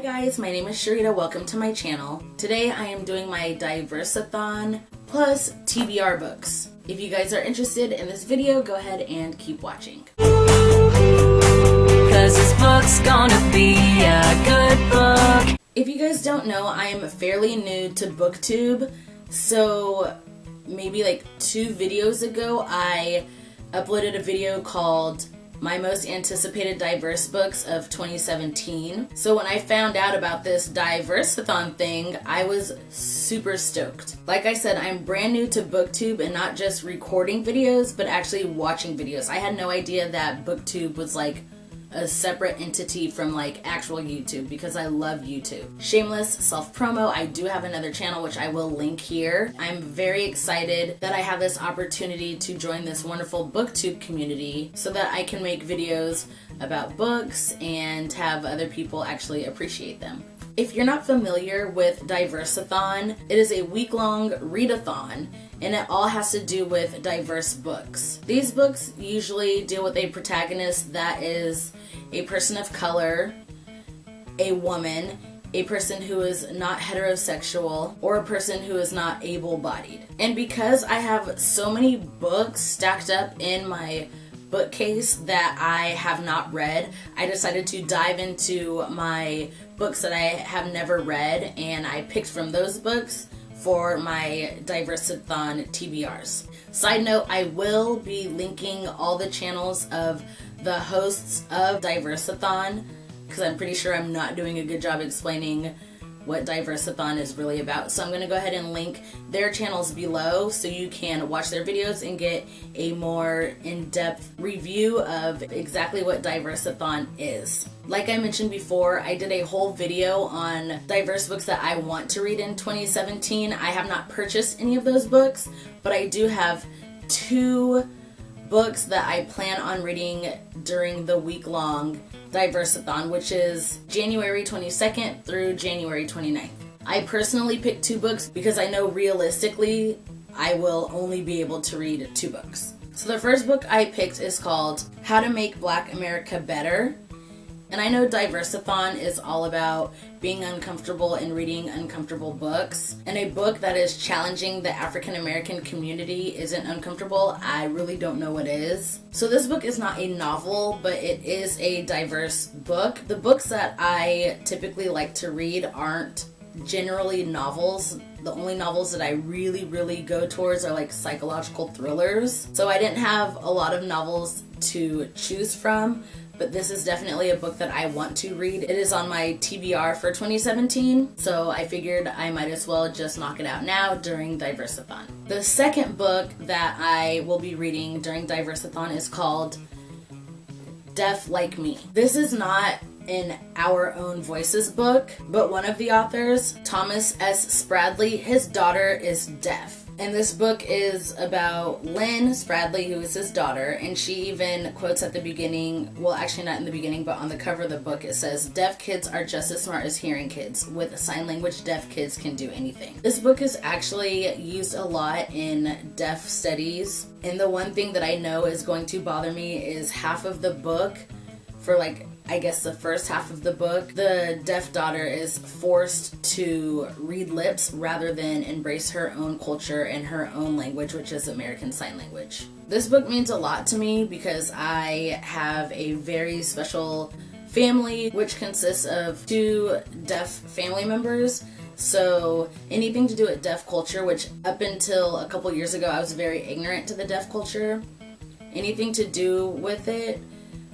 guys, my name is Cherita. Welcome to my channel. Today I am doing my DiverseAthon plus TBR books. If you guys are interested in this video, go ahead and keep watching. Cause this book's gonna be a good book. If you guys don't know, I am fairly new to Booktube, so maybe like 2 videos ago I uploaded a video called My Most Anticipated Diverse Books of 2017. So when I found out about this DiverseAthon thing, I was super stoked. Like I said, I'm brand new to Booktube and not just recording videos, but actually watching videos. I had no idea that Booktube was like a separate entity from like actual YouTube, because I love YouTube. Shameless self-promo, I do have another channel which I will link here. I'm very excited that I have this opportunity to join this wonderful Booktube community so that I can make videos about books and have other people actually appreciate them. If you're not familiar with DiverseAthon, it is a week-long readathon, and it all has to do with diverse books. These books usually deal with a protagonist that is a person of color, a woman, a person who is not heterosexual, or a person who is not able-bodied. And because I have so many books stacked up in my bookcase that I have not read, I decided to dive into my books that I have never read, and I picked from those books for my DiverseAthon TBRs. Side note, I will be linking all the channels of the hosts of DiverseAthon, because I'm pretty sure I'm not doing a good job explaining what DiverseAthon is really about. So I'm going to go ahead and link their channels below so you can watch their videos and get a more in-depth review of exactly what DiverseAthon is. Like I mentioned before, I did a whole video on diverse books that I want to read in 2017. I have not purchased any of those books, but I do have 2 books that I plan on reading during the week-long DiverseAthon, which is January 22nd through January 29th. I personally picked 2 books because I know realistically I will only be able to read 2 books. So the first book I picked is called How to Make Black America Better. And I know DiverseAthon is all about being uncomfortable and reading uncomfortable books. And a book that is challenging the African American community isn't uncomfortable. I really don't know what is. So this book is not a novel, but it is a diverse book. The books that I typically like to read aren't generally novels. The only novels that I really go towards are like psychological thrillers. So I didn't have a lot of novels to choose from, but this is definitely a book that I want to read. It is on my TBR for 2017, so I figured I might as well just knock it out now during DiverseAthon. The second book that I will be reading during DiverseAthon is called Deaf Like Me. This is not an Our Own Voices book, but one of the authors, Thomas S. Spradley, his daughter is deaf. And this book is about Lynn Spradley, who is his daughter, and she even quotes at the beginning, well actually not in the beginning, but on the cover of the book it says, "Deaf kids are just as smart as hearing kids. With sign language, deaf kids can do anything." This book is actually used a lot in deaf studies, and the one thing that I know is going to bother me is half of the book, for like I guess the first half of the book, the deaf daughter is forced to read lips rather than embrace her own culture and her own language, which is American Sign Language. This book means a lot to me because I have a very special family which consists of 2 deaf family members. So anything to do with deaf culture, which up until a couple years ago I was very ignorant to the deaf culture, anything to do with it,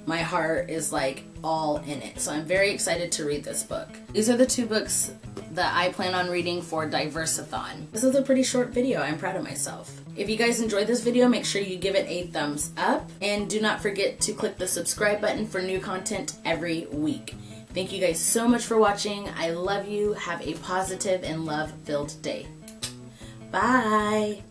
my heart is like all in it. So I'm very excited to read this book. These are the 2 books that I plan on reading for DiverseAthon. This is a pretty short video. I'm proud of myself. If you guys enjoyed this video, make sure you give it a thumbs up, and do not forget to click the subscribe button for new content every week. Thank you guys so much for watching. I love you. Have a positive and love-filled day. Bye.